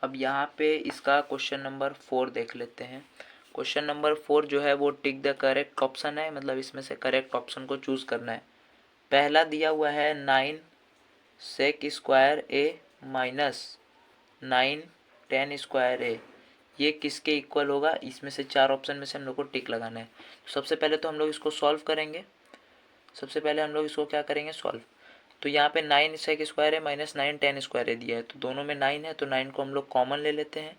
अब यहाँ पे इसका क्वेश्चन नंबर 4 देख लेते हैं। क्वेश्चन नंबर 4 जो है वो टिक द करेक्ट ऑप्शन है, मतलब इसमें से करेक्ट ऑप्शन को चूज़ करना है। पहला दिया हुआ है 9 सेक स्क्वायर ए माइनस 9 10 स्क्वायर ए, ये किसके इक्वल होगा? इसमें से 4 ऑप्शन में से हम लोग को टिक लगाना है। सबसे पहले तो हम लोग इसको सॉल्व करेंगे। सबसे पहले हम लोग इसको क्या करेंगे? सॉल्व। तो यहाँ पे 9 सेक स्क्वायर है माइनस 9 10 स्क्वायर है दिया है, तो दोनों में 9 है, तो 9 को हम लोग कॉमन ले लेते हैं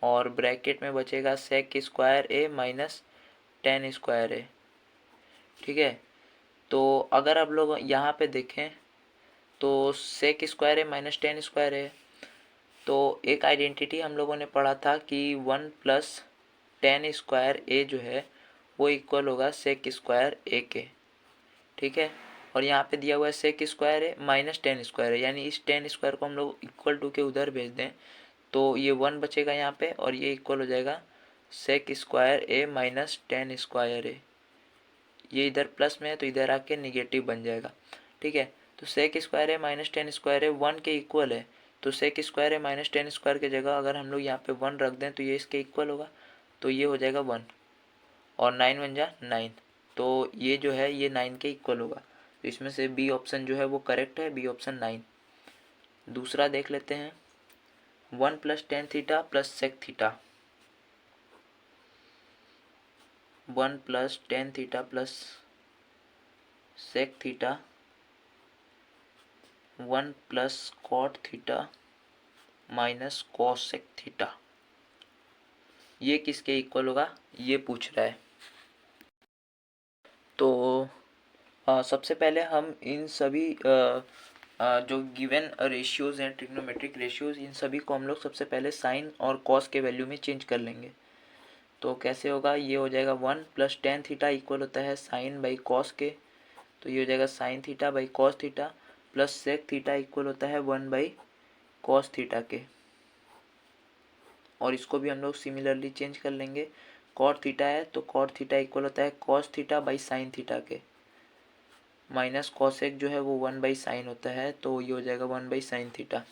और ब्रैकेट में बचेगा सेक स्क्वायर ए माइनस 10 स्क्वायर ए। ठीक है, तो अगर आप लोग यहाँ पे देखें तो सेक स्क्वायर ए माइनस 10 स्क्वायर है, तो एक आइडेंटिटी हम लोगों ने पढ़ा था कि 1 प्लस 10 स्क्वायर ए जो है वो इक्वल होगा सेक स्क्वायर ए के। ठीक है, और यहाँ पे दिया हुआ है सेक स्क्वायर है माइनस 10 स्क्वायर है, यानी इस 10 स्क्वायर को हम लोग इक्वल टू के उधर भेज दें तो ये 1 बचेगा यहाँ पे, और ये इक्वल हो जाएगा सेक स्क्वायर ए माइनस 10 स्क्वायर ए। ये इधर प्लस में है तो इधर आके निगेटिव बन जाएगा। ठीक है, तो sec square A minus 10 square A 1 के इक्वल है, तो सेक स्क्वायर ए माइनस 10 स्क्वायर की जगह अगर हम लोग यहाँ पे 1 रख दें तो ये इसके इक्वल होगा, तो ये हो जाएगा 1 और 9 बन जा 9, तो ये जो है ये 9 के इक्वल होगा। तो इसमें से बी ऑप्शन जो है वो करेक्ट है, बी ऑप्शन 9। दूसरा देख लेते हैं 1 plus tan theta plus sec theta. 1 plus tan theta plus sec theta 1 plus cot theta minus cosec theta, ये किसके इक्वल होगा ये पूछ रहा है। तो सबसे पहले हम इन सभी जो गिवन रेशियोज़ हैं ट्रिग्नोमेट्रिक रेशियोज़, इन सभी को हम लोग सबसे पहले साइन और कॉस के वैल्यू में चेंज कर लेंगे। तो कैसे होगा? ये हो जाएगा 1 प्लस टेन थीटा इक्वल होता है साइन बाई कॉस के, तो ये हो जाएगा sine theta by cos theta, plus sec theta equal होता है 1 बाई कॉस थीटा के, और इसको भी हम लोग सिमिलरली चेंज कर लेंगे। कॉट थीटा है तो कॉट थीटा इक्वल होता है cos theta by sine theta के, माइनस कॉसेक जो है वो 1 बाई साइन होता है, तो ये हो जाएगा 1 बाई साइन थीटा।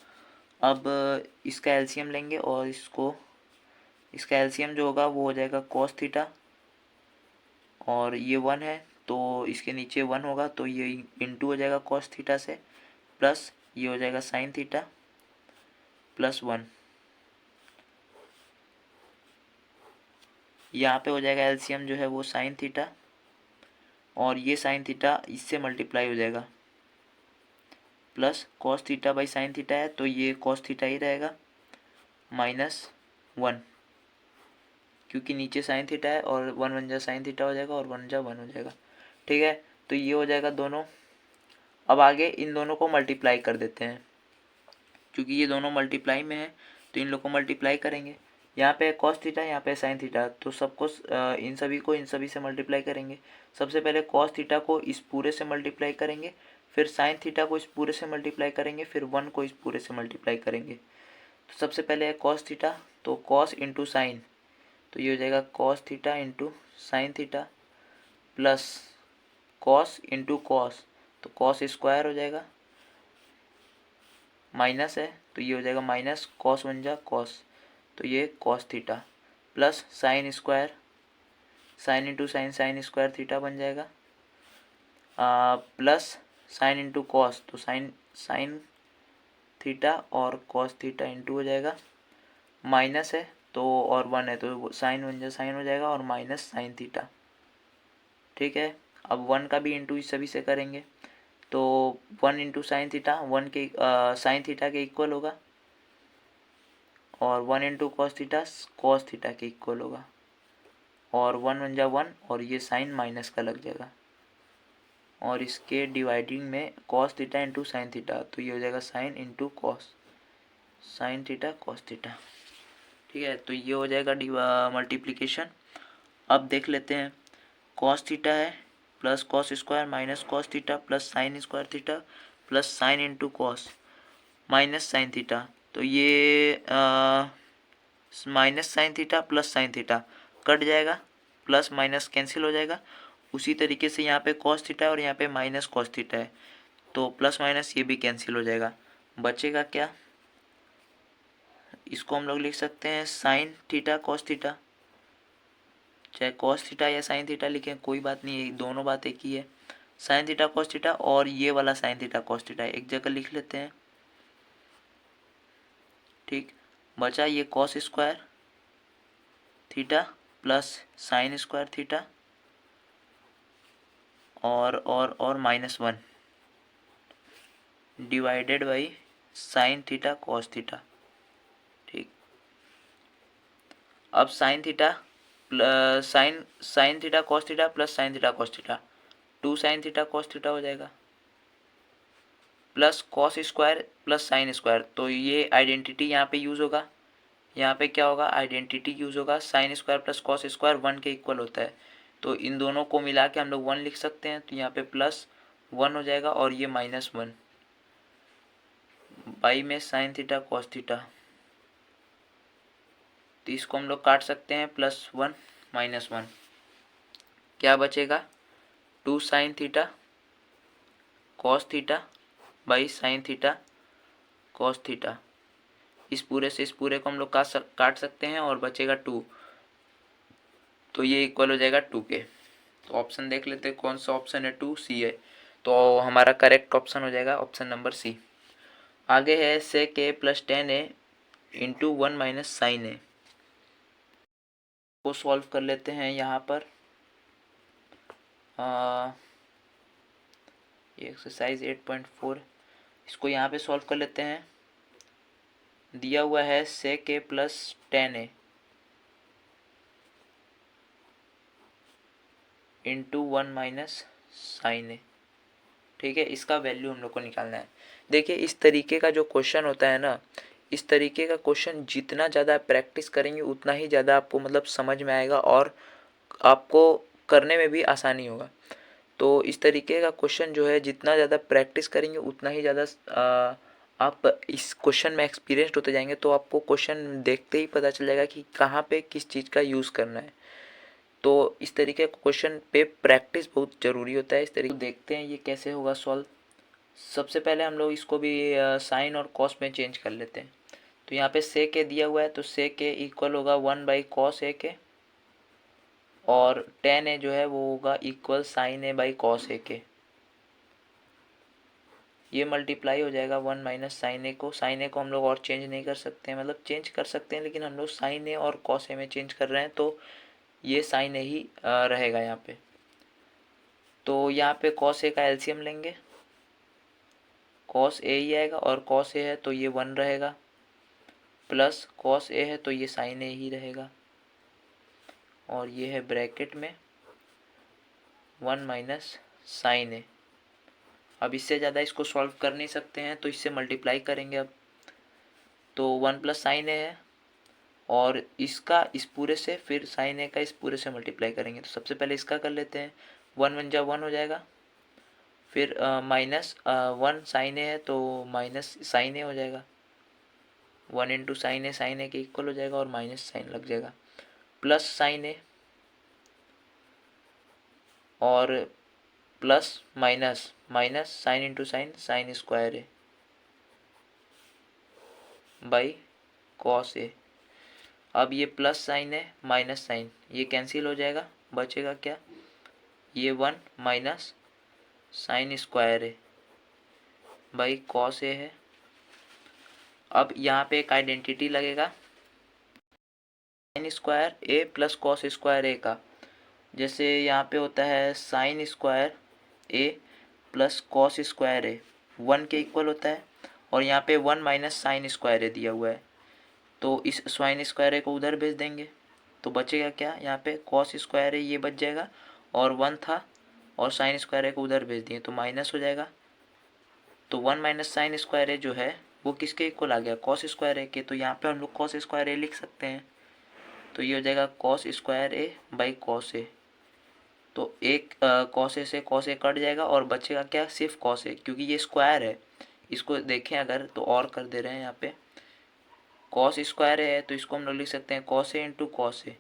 अब इसका एलसीएम लेंगे और इसका एलसीएम जो होगा वो हो जाएगा कॉस थीटा, और ये 1 है तो इसके नीचे 1 होगा तो ये इंटू हो जाएगा कॉस थीटा से, प्लस ये हो जाएगा साइन थीटा प्लस 1, यहाँ पे हो जाएगा एलसीएम जो है वो साइन थीटा, और ये साइन थीटा इससे मल्टीप्लाई हो जाएगा, plus cos theta by sine theta है तो ये कॉस थीटा ही रहेगा, माइनस 1, क्योंकि नीचे साइन थीटा है और 1 1 जा साइन थीटा हो जाएगा और 1 जा 1 हो जाएगा। ठीक है, तो ये हो जाएगा दोनों। अब आगे इन दोनों को मल्टीप्लाई कर देते हैं, क्योंकि ये दोनों मल्टीप्लाई में है तो इन लोग को मल्टीप्लाई करेंगे। यहाँ पे कॉस थीटा, यहाँ पे साइन थीटा, तो सबको इन सभी को इन सभी से मल्टीप्लाई करेंगे। सबसे पहले कॉस थीटा को इस पूरे से मल्टीप्लाई करेंगे, फिर साइन थीटा को इस पूरे से मल्टीप्लाई करेंगे, फिर 1 को इस पूरे से मल्टीप्लाई करेंगे। तो सबसे पहले है कॉस थीटा, तो कॉस इंटू साइन, तो ये हो जाएगा cos theta into sine theta, plus cos into cos, तो कॉस स्क्वायर हो जाएगा, माइनस है तो ये हो जाएगा माइनस कॉस 1 जा कॉस, तो ये cos theta, plus sine square, sign into sign sine square theta बन जाएगा, प्लस साइन इंटू कॉस, तो साइन साइन थीटा और कॉस थीटा इंटू हो जाएगा, माइनस है तो और 1 है तो साइन 1 जा साइन हो जाएगा और माइनस साइन थीटा। ठीक है, अब 1 का भी इंटू इस सभी से करेंगे तो 1 इंटू साइन थीटा 1 के साइन थीटा के इक्वल होगा, और 1 इंटू कॉस थीटा के इक्वल होगा, और 1 1 जा 1 और ये साइन माइनस का लग जाएगा, और इसके डिवाइडिंग में cos theta into sine theta, तो ये हो जाएगा sine into cos, sine theta cos theta. ठीक है, तो ये हो जाएगा मल्टीप्लिकेशन। अब देख लेते हैं कॉस थीटा है plus cos square minus cos theta plus sine square theta plus sine into cos minus sine theta, तो ये minus sine theta plus sine theta cut जाएगा, प्लस माइनस कैंसिल हो जाएगा। उसी तरीके से यहाँ पे कॉस थीटा है और यहाँ पे माइनस कॉस थीटा है, तो प्लस माइनस ये भी कैंसिल हो जाएगा, बचेगा क्या? इसको हम लोग लिख सकते हैं साइन थीटा कॉस थीटा, चाहे कॉस थीटा या साइन थीटा लिखें कोई बात नहीं है, दोनों बात एक ही है। साइन थीटा कॉस थीटा और ये वाला साइन थीटा कॉस थीटा एक जगह लिख लेते हैं। ठीक, बचा ये cos square theta plus sine square theta और -1 divided by sine theta cos theta. ठीक, अब sine theta plus sine theta cos theta plus sine theta cos theta, 2 sine theta cos theta हो जाएगा, plus cos square plus sine square. तो ये identity यहाँ पे use होगा, यहाँ पे क्या होगा, आइडेंटिटी यूज़ होगा, sine square plus cos square 1 के इक्वल होता है, तो इन दोनों को मिला के हम लोग 1 लिख सकते हैं। तो यहाँ पे +1 हो जाएगा और ये -1 बाई में साइन थीटा कॉस थीटा। तो इसको हम लोग काट सकते हैं, +1 -1 क्या बचेगा, 2 sine theta cos theta by sine theta cos theta. इस पूरे से इस पूरे को हम लोग काट सकते हैं और बचेगा 2, तो ये इक्वल हो जाएगा 2 के। तो ऑप्शन देख लेते हैं कौन सा ऑप्शन है, 2 सी है, तो हमारा करेक्ट ऑप्शन हो जाएगा ऑप्शन नंबर सी। आगे है sec A plus 10a into 1 minus sine A, को सॉल्व कर लेते हैं। यहाँ पर ये एक्सरसाइज 8.4, इसको यहाँ पे सॉल्व कर लेते हैं। दिया हुआ है sec A plus 10a into 1 minus sine A. ठीक है, इसका वैल्यू हम लोग को निकालना है। देखिए इस तरीके का जो क्वेश्चन होता है ना, इस तरीके का क्वेश्चन जितना ज़्यादा प्रैक्टिस करेंगे उतना ही ज़्यादा आपको मतलब समझ में आएगा और आपको करने में भी आसानी होगा। तो इस तरीके का क्वेश्चन जो है जितना ज़्यादा प्रैक्टिस करेंगे उतना ही ज़्यादा आप इस क्वेश्चन में एक्सपीरियंस्ड होते जाएंगे, तो आपको क्वेश्चन देखते ही पता चल जाएगा कि कहाँ पे किस चीज़ का यूज़ करना है। तो इस तरीके का क्वेश्चन पे प्रैक्टिस बहुत ज़रूरी होता है। इस तरीके देखते हैं ये कैसे होगा सॉल्व। सबसे पहले हम लोग इसको भी साइन और कॉस में चेंज कर लेते हैं। तो यहाँ पे सेक ए दिया हुआ है, तो सेक ए इक्वल होगा 1 बाई कॉस ए के, और 10a जो है वो होगा equal sine A by cos A के। ये मल्टीप्लाई हो जाएगा 1 माइनस साइन ए को। साइन ए को हम लोग और चेंज नहीं कर सकते हैं, मतलब चेंज कर सकते हैं लेकिन हम लोग साइन ए और कॉस ए में चेंज कर रहे हैं, तो ये साइन ए ही रहेगा यहाँ पे। तो यहाँ पे कॉस ए का एलसीएम लेंगे, कॉस ए ही आएगा, और कॉस ए है तो ये 1 रहेगा, प्लस कॉस ए है तो ये साइन ए ही रहेगा, और ये है ब्रैकेट में 1 माइनस साइन ए। अब इससे ज़्यादा इसको सॉल्व कर नहीं सकते हैं, तो इससे मल्टीप्लाई करेंगे अब। तो 1 प्लस साइन ए है, और इसका इस पूरे से, फिर साइन ए का इस पूरे से मल्टीप्लाई करेंगे। तो सबसे पहले इसका कर लेते हैं, 1 1 जा 1 हो जाएगा, फिर -1 साइन ए है तो माइनस साइन ए हो जाएगा, 1 इंटू साइन ए के इक्वल हो जाएगा, और माइनस साइन लग जाएगा, प्लस साइन ए, और plus minus minus sine into sine square A by cos A. अब ये प्लस साइन है माइनस साइन, ये कैंसिल हो जाएगा, बचेगा क्या, ये 1 minus sine square A by cos A है। अब यहाँ पे एक आइडेंटिटी लगेगा sine square A plus cos square A का, जैसे यहाँ पे होता है sine square A plus cos square A 1 के इक्वल होता है, और यहाँ पे 1 माइनस साइन स्क्वायर ए दिया हुआ है, तो इस साइन स्क्वायर ए को उधर भेज देंगे, तो बचेगा क्या, यहाँ पे कॉस स्क्वायर ए ये बच जाएगा, और 1 था और साइन स्क्वायर ए को उधर भेज दिए तो माइनस हो जाएगा। तो 1 माइनस साइन स्क्वायर ए जो है वो किसके इक्वल आ गया, कॉस स्क्वायर ए के, तो यहाँ पे हम लोग कॉस स्क्वायर ए लिख सकते हैं। तो ये हो जाएगा cos square A by cos A, तो एक कॉस ए से कॉस ए कट जाएगा और बचेगा क्या, सिर्फ कॉस ए, क्योंकि ये स्क्वायर है। इसको देखें अगर तो और कर दे रहे हैं, यहाँ पे कॉस स्क्वायर है तो इसको हम लोग लिख सकते हैं cos A into cos A,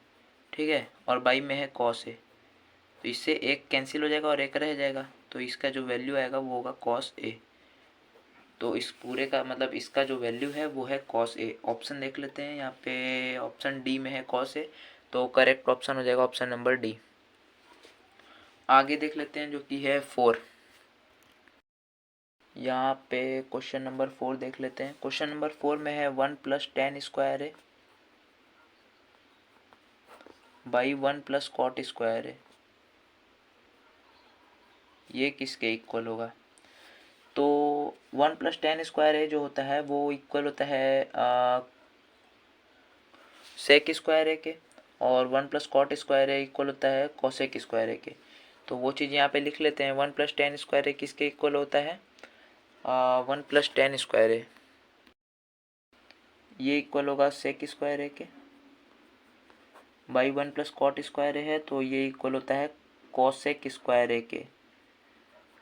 ठीक है, और बाई में है कॉस ए, तो इससे एक कैंसिल हो जाएगा और एक रह जाएगा, तो इसका जो वैल्यू आएगा वो होगा कॉस ए। तो इस पूरे का मतलब इसका जो वैल्यू है वो है कॉस ए। ऑप्शन देख लेते हैं, यहाँ पे ऑप्शन डी में है कॉस ए, तो करेक्ट ऑप्शन हो जाएगा ऑप्शन नंबर डी। आगे देख लेते हैं जो कि है 4। यहाँ पे क्वेश्चन नंबर 4 देख लेते हैं। क्वेश्चन नंबर 4 में है 1 प्लस टेन स्क्वायर है बाई 1 प्लस कॉट स्क्वायर है, ये किसके इक्वल होगा? तो 1 प्लस टेन स्क्वायर है जो होता है वो इक्वल होता है सेक स्क्वायर है के, और 1 प्लस कॉट स्क्वायर है इक्वल होता है कोसेक स्क्वायर है के। तो वो चीज़ यहाँ पे लिख लेते हैं। 1 प्लस टेन स्क्वायर है किसके इक्वल होता है? 1 प्लस टेन स्क्वायर है, ये इक्वल होगा सेक स्क्वायर है के, बाई 1 प्लस कॉट स्क्वायर है तो ये इक्वल होता है कोसेक स्क्वायर है के।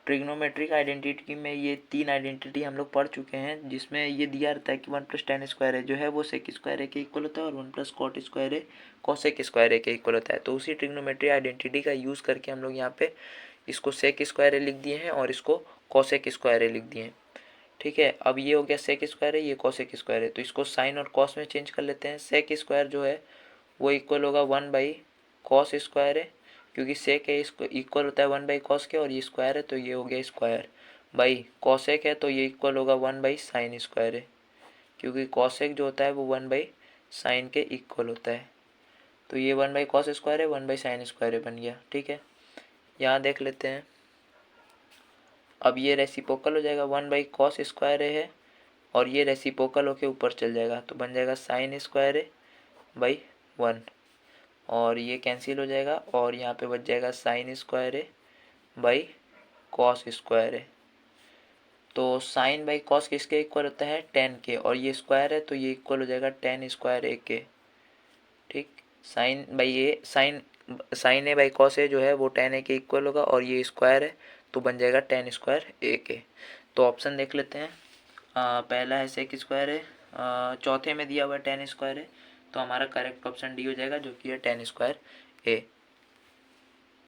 ट्रिग्नोमेट्रिक आइडेंटिटी में ये 3 आइडेंटिटी हम लोग पढ़ चुके हैं, जिसमें ये दिया रहता है कि 1 प्लस टेन स्क्वायर है जो है वो सेक स्क्वायर है के इक्वल होता है, और 1 प्लस कॉट स्क्वायर है कोसेक स्क्वायर है के इक्वल होता है। तो उसी ट्रिग्नोमेट्रिक आइडेंटिटी का यूज़ करके हम लोग यहाँ पे इसको सेक स्क्वायर है लिख दिए हैं और इसको कोसेक स्क्वायर है लिख दिए हैं। ठीक है, अब ये हो गया सेक स्क्वायर है, ये कोसेक स्क्वायर है, तो इसको साइन और कॉस में चेंज कर लेते हैं। सेक स्क्वायर जो है वो इक्वल होगा 1 बाई कॉस स्क्वायर है, क्योंकि सेक है इसको इक्वल होता है 1 बाई कॉस के, और ये स्क्वायर है तो ये हो गया स्क्वायर बाई कॉसेक है तो ये इक्वल होगा 1 बाई साइन स्क्वायर है, क्योंकि कॉसेक जो होता है वो 1 बाई साइन के इक्वल होता है। तो ये 1 बाई कॉस स्क्वायर है, 1 बाई साइन स्क्वायर है बन गया। ठीक है, यहाँ देख लेते हैं। अब ये रेसिप्रोकल हो जाएगा, 1 बाई कॉस स्क्वायर है और ये रेसिप्रोकल होके ऊपर चल जाएगा तो बन जाएगा साइन स्क्वायर है बाई 1, और ये कैंसिल हो जाएगा और यहाँ पे बच जाएगा साइन स्क्वायर है बाई कॉस स्क्वायर है। तो साइन बाई कॉस किसके इक्वल होता है? टेन के, और ये स्क्वायर है तो ये इक्वल हो जाएगा टेन स्क्वायर ए के। ठीक, sine by A sine A by cos A जो है वो टेन ए के इक्वल होगा, और ये स्क्वायर है तो बन जाएगा टेन स्क्वायर ए के। तो ऑप्शन देख लेते हैं। पहला है सेक स्क्वायर है, चौथे में दिया हुआ टेन स्क्वायर है, तो हमारा करेक्ट ऑप्शन डी हो जाएगा जो कि है टेन स्क्वायर ए।